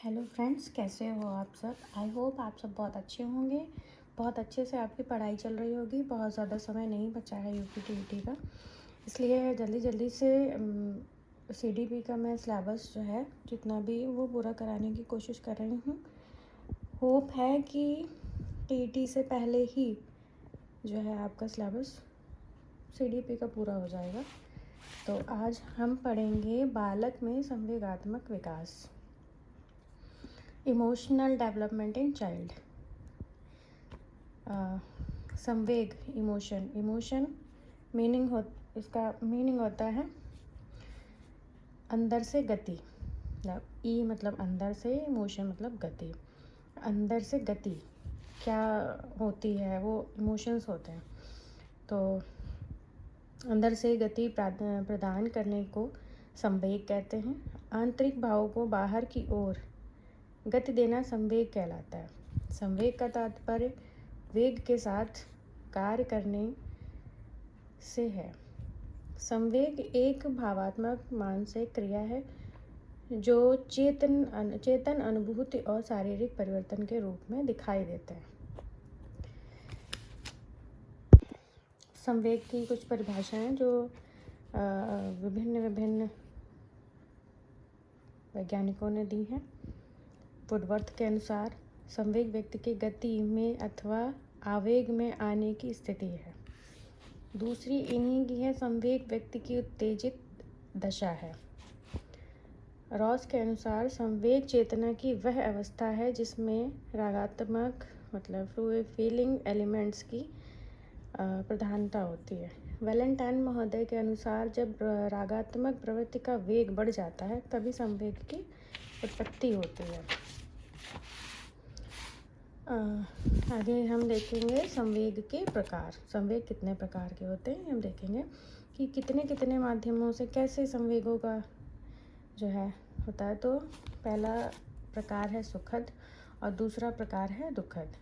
Hello friends, कैसे हो आप सब। आई होप आप सब बहुत अच्छे होंगे। बहुत अच्छे से आपकी पढ़ाई चल रही होगी। बहुत ज़्यादा समय नहीं बचा है यूपीटीईटी का, इसलिए जल्दी जल्दी से सीडीपी का मैं सिलेबस जो है जितना भी वो पूरा कराने की कोशिश कर रही हूँ। होप है कि टीईटी से पहले ही जो है आपका सिलेबस सीडीपी का पूरा हो जाएगा। तो आज हम पढ़ेंगे बालक में संवेगात्मक विकास, इमोशनल डेवलपमेंट इन चाइल्ड। संवेग, इमोशन इसका मीनिंग होता है अंदर से गति। ई मतलब अंदर से, इमोशन मतलब गति। अंदर से गति क्या होती है, वो इमोशंस होते हैं। तो अंदर से गति प्रदान करने को संवेग कहते हैं। आंतरिक भावों को बाहर की ओर गति देना संवेग कहलाता है। संवेग का तात्पर्य वेग के साथ कार्य करने से है। संवेग एक भावात्मक मानसिक क्रिया है जो चेतन अनुभूति और शारीरिक परिवर्तन के रूप में दिखाई देता है। संवेग की कुछ परिभाषाएं जो विभिन्न वैज्ञानिकों ने दी हैं। वुडवर्थ के अनुसार संवेग व्यक्ति की गति में अथवा आवेग में आने की स्थिति है। दूसरी इन्हीं की है, संवेग व्यक्ति की उत्तेजित दशा है। रॉस के अनुसार संवेग चेतना की वह अवस्था है जिसमें रागात्मक मतलब फीलिंग एलिमेंट्स की प्रधानता होती है। वैलेंटाइन महोदय के अनुसार जब रागात्मक प्रवृत्ति का वेग बढ़ जाता है तभी संवेग की उत्पत्ति होती है। आगे हम देखेंगे संवेग के प्रकार। संवेग कितने प्रकार के होते हैं हम देखेंगे कि कितने माध्यमों से कैसे संवेगों का जो है होता है। तो पहला प्रकार है सुखद और दूसरा प्रकार है दुखद।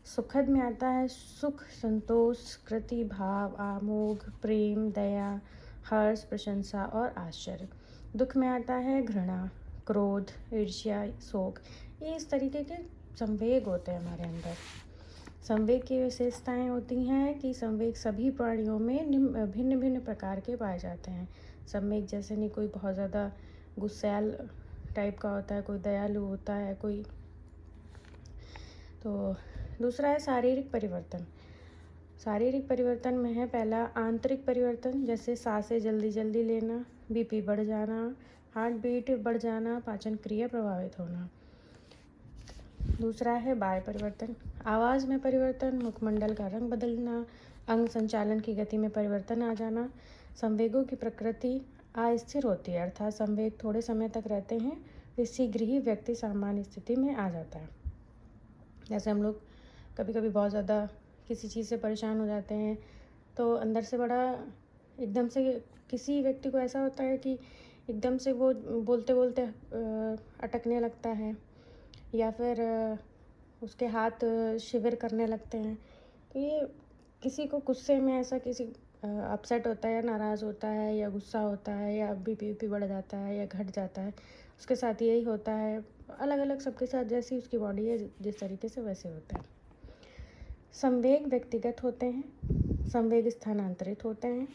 सुखद में आता है सुख, संतोष, कृति भाव, आमोद, प्रेम, दया, हर्ष, प्रशंसा और आश्चर्य। दुख में आता है घृणा, क्रोध, ईर्ष्या, शोक। ये इस तरीके के संवेग होते हैं हमारे अंदर। संवेग की विशेषताएं होती हैं कि संवेग सभी प्राणियों में भिन्न भिन्न प्रकार के पाए जाते हैं। संवेग जैसे नहीं कोई बहुत ज़्यादा गुस्सैल टाइप का होता है, कोई दयालु होता है, कोई। तो दूसरा है शारीरिक परिवर्तन। शारीरिक परिवर्तन में है पहला आंतरिक परिवर्तन, जैसे सांसें जल्दी जल्दी लेना, बीपी बढ़ जाना, हार्ट बीट बढ़ जाना, पाचन क्रिया प्रभावित होना। दूसरा है बाह्य परिवर्तन, आवाज़ में परिवर्तन, मुखमंडल का रंग बदलना, अंग संचालन की गति में परिवर्तन आ जाना। संवेगों की प्रकृति अस्थिर होती है, अर्थात संवेग थोड़े समय तक रहते हैं, फिर शीघ्र ही व्यक्ति सामान्य स्थिति में आ जाता है। जैसे हम लोग कभी कभी बहुत ज़्यादा किसी चीज़ से परेशान हो जाते हैं तो अंदर से बड़ा एकदम से किसी व्यक्ति को ऐसा होता है कि एकदम से वो बोलते बोलते अटकने लगता है, या फिर उसके हाथ शिविर करने लगते हैं। तो ये किसी को गुस्से में ऐसा किसी अपसेट होता है या नाराज़ होता है या गुस्सा होता है या बीपी बढ़ जाता है या घट जाता है, उसके साथ यही होता है। अलग अलग सबके साथ जैसी उसकी बॉडी है जिस तरीके से वैसे होता है। संवेग व्यक्तिगत होते हैं, संवेग स्थानांतरित होते हैं,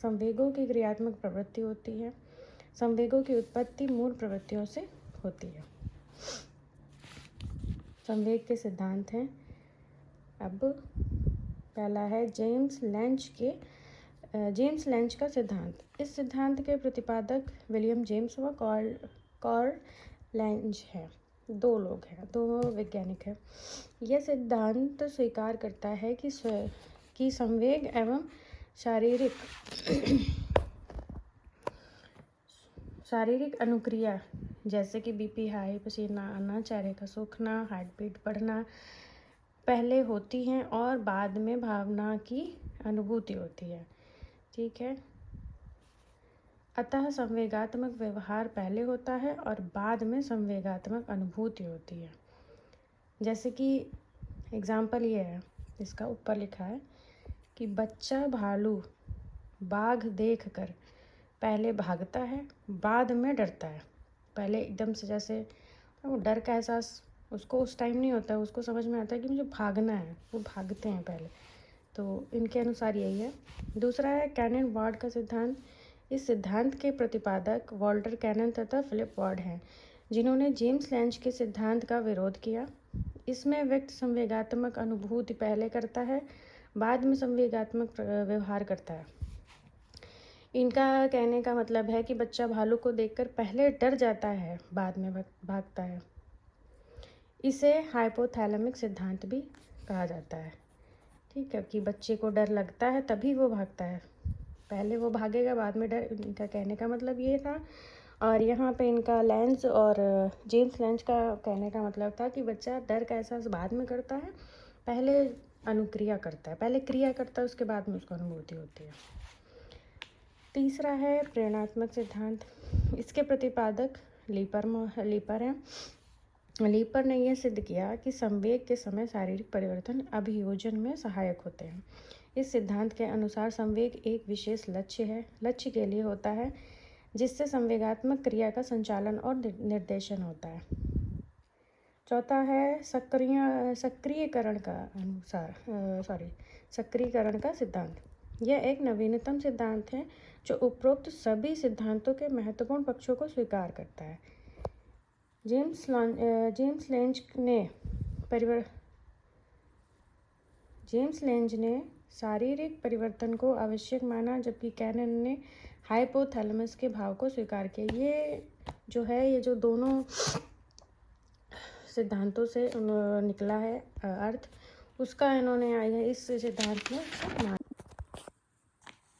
संवेगों की क्रियात्मक प्रवृत्ति होती है, संवेगों की उत्पत्ति मूल प्रवृत्तियों से होती है। संवेग के सिद्धांत हैं। अब पहला है जेम्स लेंच का सिद्धांत। इस सिद्धांत के प्रतिपादक विलियम जेम्स व कार्ल लेंच हैं। दो लोग हैं, दो वैज्ञानिक हैं। यह सिद्धांत स्वीकार करता है कि संवेग एवं शारीरिक अनुक्रिया जैसे कि बीपी हाई, पसीना आना, चेहरे का सूखना, हार्ट बीट बढ़ना पहले होती हैं और बाद में भावना की अनुभूति होती है। ठीक है, अतः संवेगात्मक व्यवहार पहले होता है और बाद में संवेगात्मक अनुभूति होती है। जैसे कि एग्जाम्पल ये है, इसका ऊपर लिखा है कि बच्चा भालू बाघ देखकर पहले भागता है, बाद में डरता है। पहले एकदम से जैसे तो वो डर का एहसास उसको उस टाइम नहीं होता है, उसको समझ में आता है कि मुझे भागना है, वो भागते हैं पहले। तो इनके अनुसार यही है। दूसरा है कैनन वार्ड का सिद्धांत। इस सिद्धांत के प्रतिपादक वॉल्टर कैनन तथा फिलिप वार्ड हैं, जिन्होंने जेम्स लैंज के सिद्धांत का विरोध किया। इसमें व्यक्ति संवेगात्मक अनुभूति पहले करता है, बाद में संवेगात्मक व्यवहार करता है। इनका कहने का मतलब है कि बच्चा भालू को देखकर पहले डर जाता है, बाद में भागता है। इसे हाइपोथैलेमिक सिद्धांत भी कहा जाता है। ठीक है, कि बच्चे को डर लगता है तभी वो भागता है, पहले वो भागेगा बाद में डर। इनका कहने का मतलब ये था। और यहाँ पे इनका लेंज और जेम्स लेंज का कहने का मतलब था कि बच्चा डर का एहसास बाद में करता है, पहले अनुक्रिया करता है, पहले क्रिया करता है, उसके बाद में उसको अनुभूति होती है। तीसरा है प्रेरणात्मक सिद्धांत। इसके प्रतिपादक लीपर हैं। लीपर ने यह सिद्ध किया कि संवेग के समय शारीरिक परिवर्तन अभियोजन में सहायक होते हैं। इस सिद्धांत के अनुसार संवेग एक विशेष लक्ष्य के लिए होता है, जिससे संवेगात्मक क्रिया का संचालन और निर्देशन होता है। चौथा है सक्रियकरण का सिद्धांत। यह एक नवीनतम सिद्धांत है जो उपरोक्त सभी सिद्धांतों के महत्वपूर्ण पक्षों को स्वीकार करता है। जेम्स लेंज ने शारीरिक परिवर्तन को आवश्यक माना, जबकि कैनन ने हाइपोथैलेमस के भाव को स्वीकार किया। ये जो दोनों सिद्धांतों से निकला है अर्थ, उसका इन्होंने इस सिद्धांत में माना।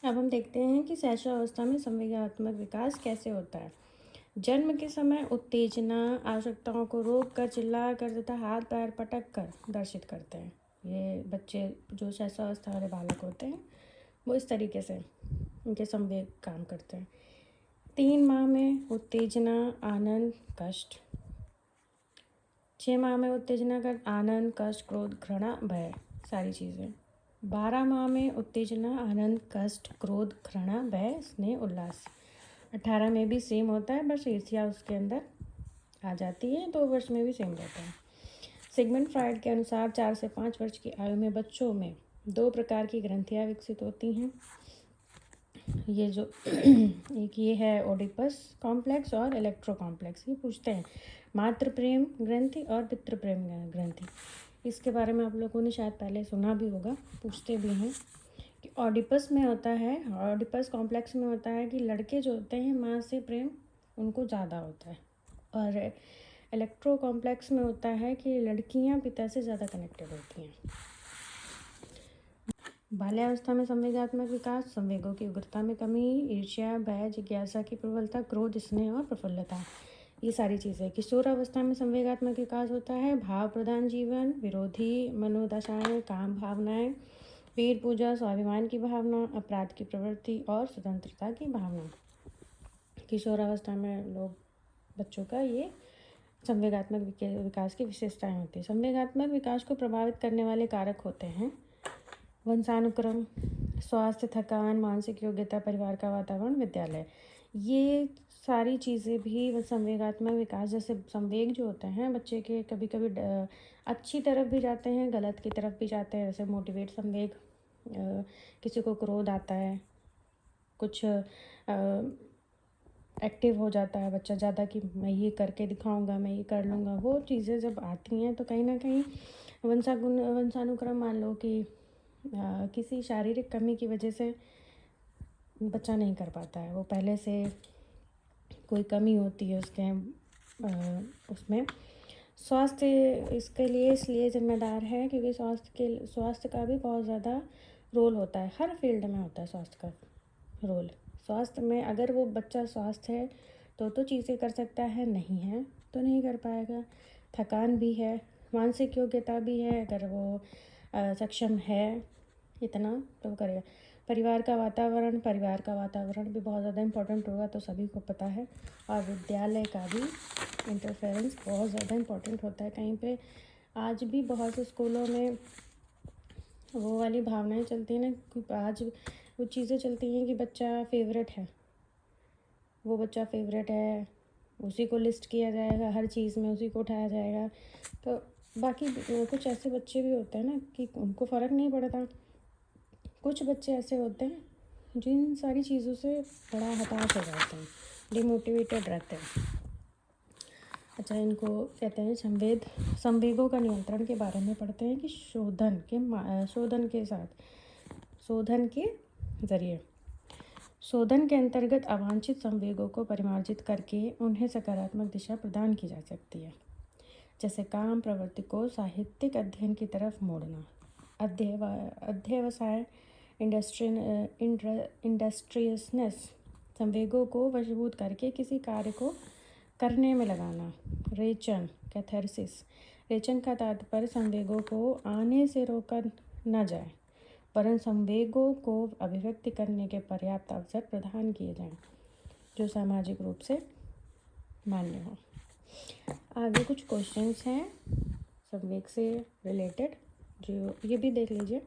अब हम देखते हैं कि शैशवावस्था में संवेगात्मक विकास कैसे होता है। जन्म के समय उत्तेजना आवश्यकताओं को रोक कर, चिल्ला कर तथा हाथ पैर पटक कर दर्शित करते हैं। ये बच्चे जो शैशवावस्था वाले बालक होते हैं वो इस तरीके से उनके संवेग काम करते हैं। 3 माह में उत्तेजना, आनंद, कष्ट। 6 माह में उत्तेजना कर आनंद, कष्ट, क्रोध, घृणा, भय, सारी चीज़ें। 12 माह में उत्तेजना, आनंद, कष्ट, क्रोध, घृणा, भय, स्नेह, उल्लास। 18 में भी सेम होता है, बस ईर्ष्या उसके अंदर आ जाती है। 2 वर्ष में भी सेम रहता है। सिगमंड फ्राइड के अनुसार 4 से 5 वर्ष की आयु में बच्चों में 2 प्रकार की ग्रंथियाँ विकसित होती हैं। ये जो एक ये है ओडिपस कॉम्प्लेक्स और इलेक्ट्रो कॉम्प्लेक्स। ये पूछते हैं मातृ प्रेम ग्रंथि और पितृ प्रेम ग्रंथि। इसके बारे में आप लोगों ने शायद पहले सुना भी होगा, पूछते भी हैं कि ऑडिपस में होता है, ऑडिपस कॉम्प्लेक्स में होता है कि लड़के जो होते हैं माँ से प्रेम उनको ज़्यादा होता है, और इलेक्ट्रो कॉम्प्लेक्स में होता है कि लड़कियाँ पिता से ज़्यादा कनेक्टेड होती हैं। बाल्यावस्था में संवेगात्मक विकास, संवेगों की उग्रता में कमी, ईर्ष्या, भय, जिज्ञासा की प्रबलता, क्रोध, स्नेह और प्रफुल्लता, ये सारी चीज़ें। किशोरावस्था में संवेगात्मक विकास होता है, भाव प्रधान जीवन, विरोधी मनोदशाएं, काम भावनाएं, पीठ पूजा, स्वाभिमान की भावना, अपराध की प्रवृत्ति और स्वतंत्रता की भावना। किशोरावस्था में बच्चों का ये संवेगात्मक विकास की विशेषताएं होती हैं। संवेगात्मक विकास को प्रभावित करने वाले कारक होते हैं वंशानुक्रम, स्वास्थ्य, थकान, मानसिक योग्यता, परिवार का वातावरण, विद्यालय। ये सारी चीज़ें भी संवेगात्मक विकास, जैसे संवेग जो होते हैं बच्चे के कभी कभी अच्छी तरफ भी जाते हैं, गलत की तरफ भी जाते हैं। जैसे मोटिवेट संवेग, किसी को क्रोध आता है, कुछ एक्टिव हो जाता है बच्चा ज़्यादा कि मैं ये करके दिखाऊंगा, मैं ये कर लूँगा। वो चीज़ें जब आती हैं तो कहीं ना कहीं वंशानुक्रम, मान लो कि किसी शारीरिक कमी की वजह से बच्चा नहीं कर पाता है, वो पहले से कोई कमी होती है उसके उसमें। स्वास्थ्य इसके लिए इसलिए जिम्मेदार है क्योंकि स्वास्थ्य का भी बहुत ज़्यादा रोल होता है, हर फील्ड में होता है स्वास्थ्य का रोल। स्वास्थ्य में अगर वो बच्चा स्वस्थ है तो चीज़ें कर सकता है, नहीं है तो नहीं कर पाएगा। थकान भी है, मानसिक योग्यता भी है, अगर वो सक्षम है इतना तो करेगा। परिवार का वातावरण भी बहुत ज़्यादा इम्पोर्टेंट होगा, तो सभी को पता है। और विद्यालय का भी इंटरफेरेंस बहुत ज़्यादा इम्पोर्टेंट होता है। कहीं पे आज भी बहुत से स्कूलों में वो वाली भावनाएं चलती हैं ना कि आज वो चीज़ें चलती हैं कि बच्चा फेवरेट है, वो बच्चा फेवरेट है, उसी को लिस्ट किया जाएगा, हर चीज़ में उसी को उठाया जाएगा। तो बाकी कुछ ऐसे बच्चे भी होते हैं ना कि उनको फ़र्क नहीं पड़ता। कुछ बच्चे ऐसे होते हैं जिन सारी चीज़ों से बड़ा हताश हो जाते हैं, डिमोटिवेटेड रहते हैं। अच्छा, इनको कहते हैं संवेगों का नियंत्रण के बारे में पढ़ते हैं कि शोधन के अंतर्गत अवांछित संवेगों को परिमार्जित करके उन्हें सकारात्मक दिशा प्रदान की जा सकती है। जैसे काम प्रवृत्ति को साहित्यिक अध्ययन की तरफ मोड़ना, अध्यवसाय, इंडस्ट्रियसनेस, संवेगों को वशीभूत करके किसी कार्य को करने में लगाना, रेचन, कैथारसिस। रेचन का तात्पर्य संवेगों को आने से रोका न जाए, वरन संवेगों को अभिव्यक्ति करने के पर्याप्त अवसर प्रदान किए जाएं, जो सामाजिक रूप से मान्य हो। आगे कुछ क्वेश्चंस हैं संवेग से रिलेटेड, जो ये भी देख लीजिए।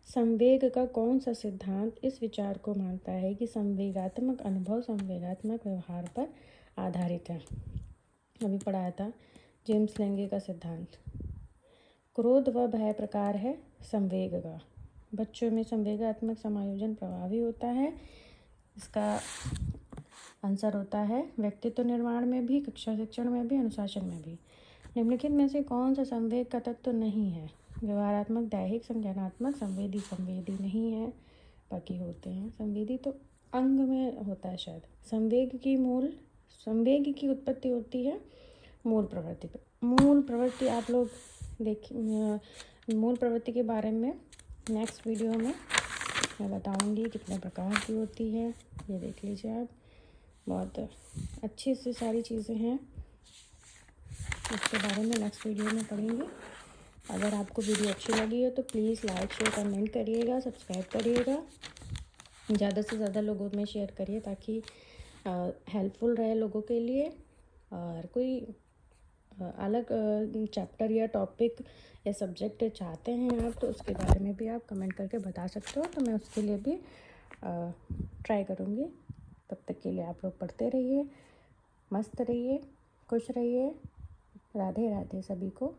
संवेग का कौन सा सिद्धांत इस विचार को मानता है कि संवेगात्मक अनुभव संवेगात्मक व्यवहार पर आधारित है? अभी पढ़ाया था जेम्स लेंगे का सिद्धांत। क्रोध व भय प्रकार है संवेग का। बच्चों में संवेगात्मक समायोजन प्रभावी होता है। इसका आंसर होता है व्यक्तित्व निर्माण में भी, कक्षा शिक्षण में भी, अनुशासन में भी। निम्नलिखित में से कौन सा संवेग का तत्व नहीं है? व्यवहारात्मक, दैहिक, संज्ञानात्मक, संवेदी नहीं है, बाकी होते हैं। संवेदी तो अंग में होता है शायद। संवेग की उत्पत्ति होती है मूल प्रवृत्ति पे। मूल प्रवृत्ति आप लोग देखिए, मूल प्रवृत्ति के बारे में नेक्स्ट वीडियो में मैं बताऊंगी कितने प्रकार की होती है। ये देख लीजिए आप, बहुत अच्छी से सारी चीज़ें हैं, इसके बारे में नेक्स्ट वीडियो में पढ़ेंगे। अगर आपको वीडियो अच्छी लगी हो तो प्लीज़ लाइक, शेयर, कमेंट करिएगा, सब्सक्राइब करिएगा, ज़्यादा से ज़्यादा लोगों में शेयर करिए ताकि हेल्पफुल रहे लोगों के लिए। और कोई अलग चैप्टर या टॉपिक या सब्जेक्ट चाहते हैं आप तो उसके बारे में भी आप कमेंट करके बता सकते हो, तो मैं उसके लिए भी ट्राई करूँगी। तब तक के लिए आप लोग पढ़ते रहिए, मस्त रहिए, खुश रहिए। राधे राधे सभी को।